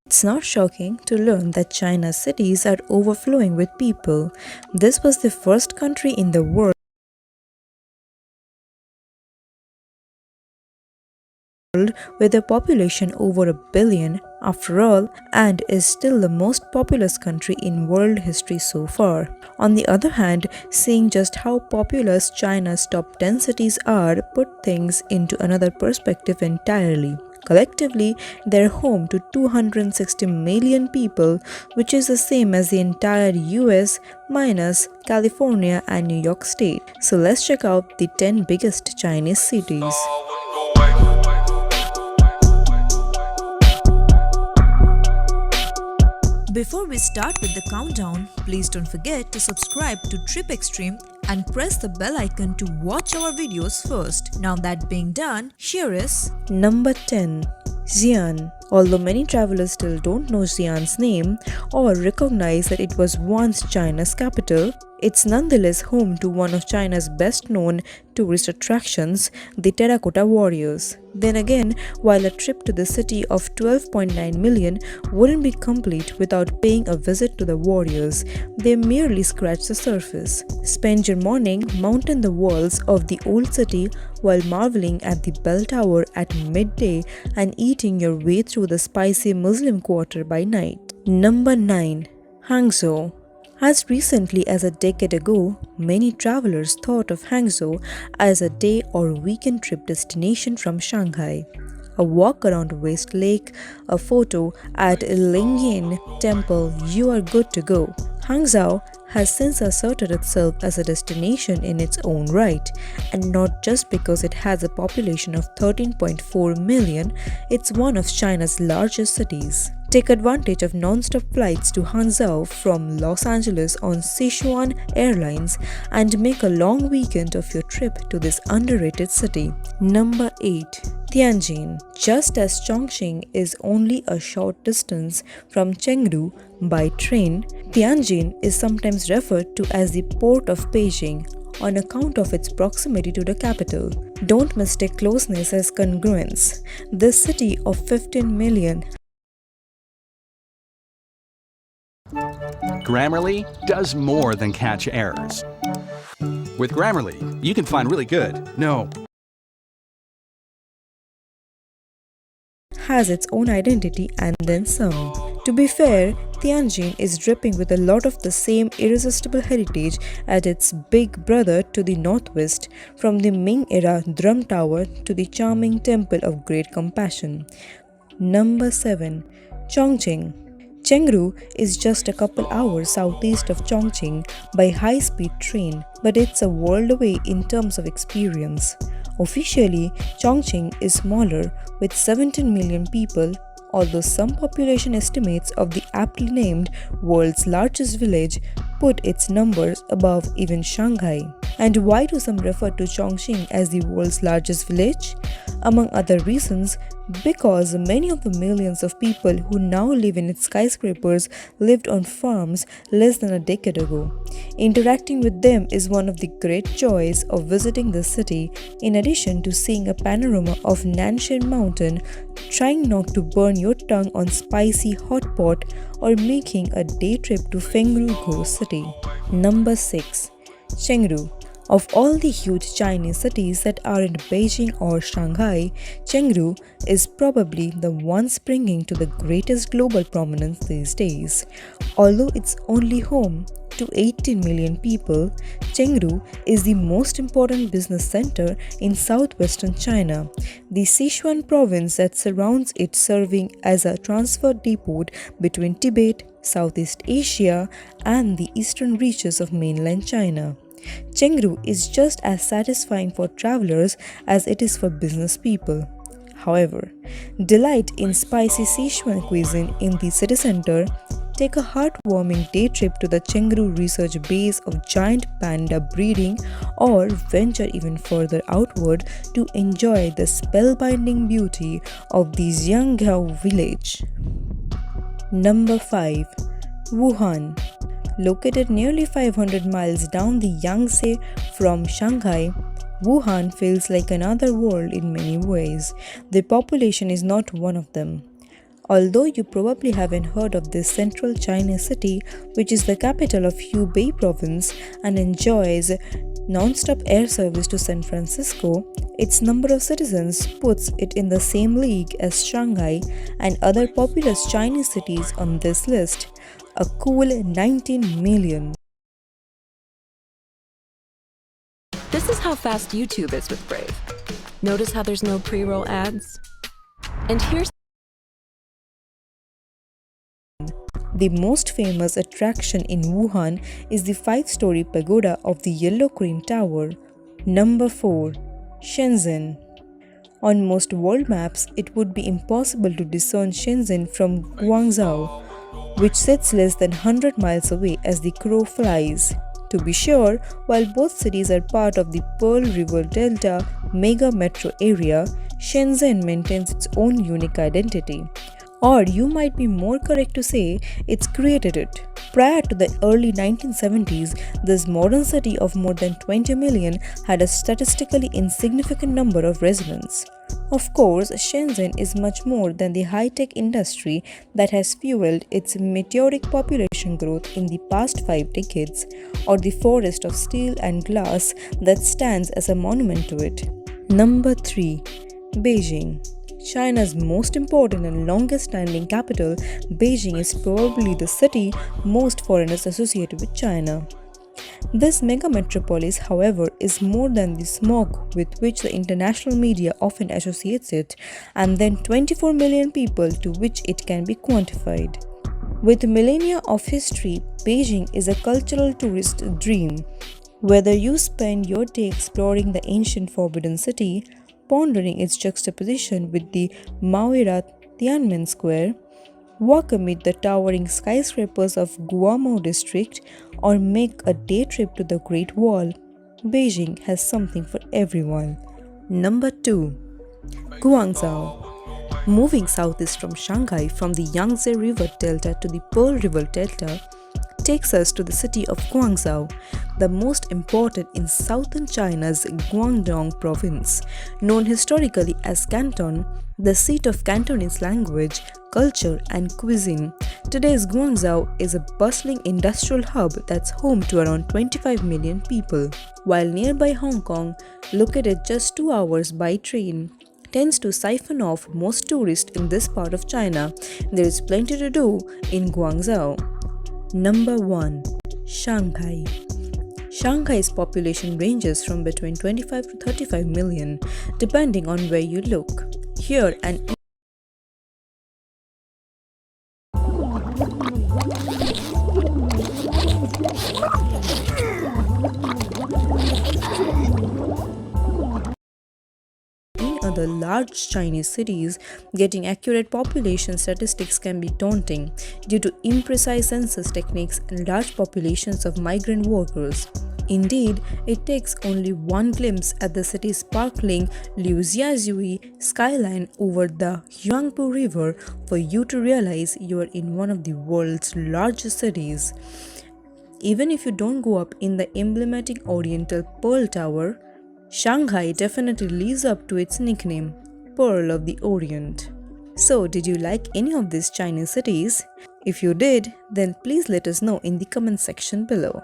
It's not shocking to learn that China's cities are overflowing with people. This was the first country in the world with a population over a billion, after all, and is still the most populous country in world history so far. On the other hand, seeing just how populous China's top 10 cities are put things into another perspective entirely. Collectively, they're home to 260 million people, which is the same as the entire US minus California and New York State. So let's check out the 10 biggest Chinese cities. Before we start with the countdown, please don't forget to subscribe to Trip Extreme and press the bell icon to watch our videos first. Now that being done, here is number 10. Xi'an. Although many travelers still don't know Xi'an's name or recognize that it was once China's capital, it's nonetheless home to one of China's best known tourist attractions, the Terracotta Warriors. Then again, while a trip to the city of 12.9 million wouldn't be complete without paying a visit to the warriors, they merely scratch the surface. Spend your morning mounting the walls of the old city while marveling at the bell tower at midday and eating your way through the spicy Muslim quarter by night. Number 9. Hangzhou. As recently as a decade ago, many travelers thought of Hangzhou as a day or weekend trip destination from Shanghai. A walk around West Lake, a photo at Lingyan Temple, you are good to go. Hangzhou has since asserted itself as a destination in its own right, and not just because it has a population of 13.4 million, it's one of China's largest cities. Take advantage of non-stop flights to Hangzhou from Los Angeles on Sichuan Airlines and make a long weekend of your trip to this underrated city. Number 8. Tianjin. Just as Chongqing is only a short distance from Chengdu by train, Tianjin is sometimes referred to as the port of Beijing on account of its proximity to the capital. Don't mistake closeness as congruence. This city of 15 million Grammarly does more than catch errors. With Grammarly, you can find really good, no, has its own identity and then some. To be fair, Tianjin is dripping with a lot of the same irresistible heritage as its big brother to the northwest, from the Ming era Drum Tower to the charming Temple of Great Compassion. Number 7. Chongqing. Chengdu is just a couple hours southeast of Chongqing by high-speed train, but it's a world away in terms of experience. Officially, Chongqing is smaller with 17 million people, although some population estimates of the aptly named world's largest village put its numbers above even Shanghai. And why do some refer to Chongqing as the world's largest village? Among other reasons, because many of the millions of people who now live in its skyscrapers lived on farms less than a decade ago. Interacting with them is one of the great joys of visiting the city, in addition to seeing a panorama of Nanshan Mountain, trying not to burn your tongue on spicy hot pot, or making a day trip to Fengru Ghost City. Number 6. Chengdu. Of all the huge Chinese cities that aren't Beijing or Shanghai, Chengdu is probably the one springing to the greatest global prominence these days. Although it's only home to 18 million people, Chengdu is the most important business center in southwestern China, the Sichuan province that surrounds it, serving as a transfer depot between Tibet, Southeast Asia, and the eastern reaches of mainland China. Chengdu is just as satisfying for travelers as it is for business people. However, delight in spicy Sichuan cuisine in the city center, take a heartwarming day trip to the Chengdu research base of giant panda breeding, or venture even further outward to enjoy the spellbinding beauty of the Xianggao village. Number 5. Wuhan. Located nearly 500 miles down the Yangtze from Shanghai, Wuhan feels like another world in many ways. The population is not one of them. Although you probably haven't heard of this central Chinese city, which is the capital of Hubei province and enjoys non-stop air service to San Francisco, its number of citizens puts it in the same league as Shanghai and other populous Chinese cities on this list, a cool 19 million. This is how fast YouTube is with Brave. Notice how there's no pre-roll ads? And here's The most famous attraction in Wuhan is the 5-story pagoda of the Yellow Crane Tower. Number 4. Shenzhen. On most world maps, it would be impossible to discern Shenzhen from Guangzhou, which sits less than 100 miles away as the crow flies. To be sure, while both cities are part of the Pearl River Delta mega metro area, Shenzhen maintains its own unique identity. Or you might be more correct to say it's created it. Prior to the early 1970s, this modern city of more than 20 million had a statistically insignificant number of residents. Of course, Shenzhen is much more than the high-tech industry that has fueled its meteoric population growth in the past 5 decades, or the forest of steel and glass that stands as a monument to it. Number 3. Beijing. China's most important and longest standing capital, Beijing is probably the city most foreigners associate with China. This mega metropolis, however, is more than the smog with which the international media often associates it, and then 24 million people to which it can be quantified. With millennia of history, Beijing is a cultural tourist dream. Whether you spend your day exploring the ancient Forbidden City, pondering its juxtaposition with the Maoira Tiananmen Square, walk amid the towering skyscrapers of Guangzhou district, or make a day trip to the Great Wall, Beijing has something for everyone. Number 2. Guangzhou. Moving southeast from Shanghai from the Yangtze River Delta to the Pearl River Delta takes us to the city of Guangzhou, the most important in southern China's Guangdong province. Known historically as Canton, the seat of Cantonese language, culture, and cuisine, today's Guangzhou is a bustling industrial hub that's home to around 25 million people. While nearby Hong Kong, located just 2 hours by train, tends to siphon off most tourists in this part of China, there is plenty to do in Guangzhou. Number 1. Shanghai. Shanghai's population ranges from between 25 to 35 million, depending on where you look. Here, an other large Chinese cities, getting accurate population statistics can be daunting due to imprecise census techniques and large populations of migrant workers. Indeed, it takes only one glimpse at the city's sparkling Liujiazhui skyline over the Huangpu River for you to realize you are in one of the world's largest cities. Even if you don't go up in the emblematic Oriental Pearl Tower, Shanghai definitely lives up to its nickname, Pearl of the Orient. So, did you like any of these Chinese cities? If you did, then please let us know in the comment section below.